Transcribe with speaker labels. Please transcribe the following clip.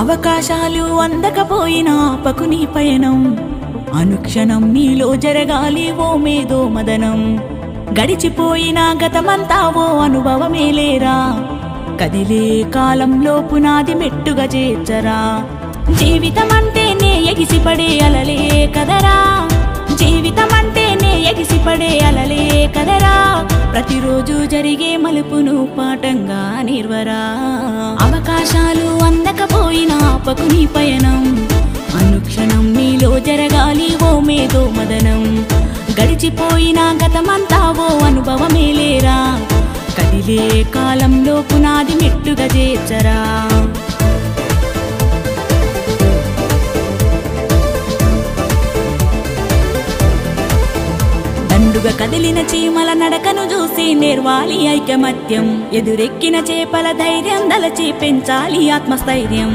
Speaker 1: అవకాశాలు అందకపోయినా ఆపకుని పయనం అనుక్షణం నీలో జరగాలి ఓ మేధో మదనం గడిచిపోయిన గతమంతా ఓ అనుభవమేలేరా కదిలే కాలంలో పునాది మెట్టుగా చేర్చరా జీవితమంటేనే ఎగిసిపడే అలలే కదరా జీవితమంటేనే ఎగిసిపడే అలలే కదరా ప్రతిరోజు జరిగే మలుపును పాఠంగా నిర్వరా అవకాశాలు అందకపోయినా ఆపకుని పయనం అనుక్షణం నీలో జరగాలి ఓ మేధో మదనం గడిచిపోయిన గతమంతా ఓ అనుభవమేలేరా కదిలే కాలంలో పునాది మెట్టుగా చేర్చరా దండుగా కదిలిన చీమల నడకను చూసి నేర్వాలి ఐకమత్యం ఎదురెక్కిన చేపల ధైర్యం దలచి పెంచాలి ఆత్మస్థైర్యం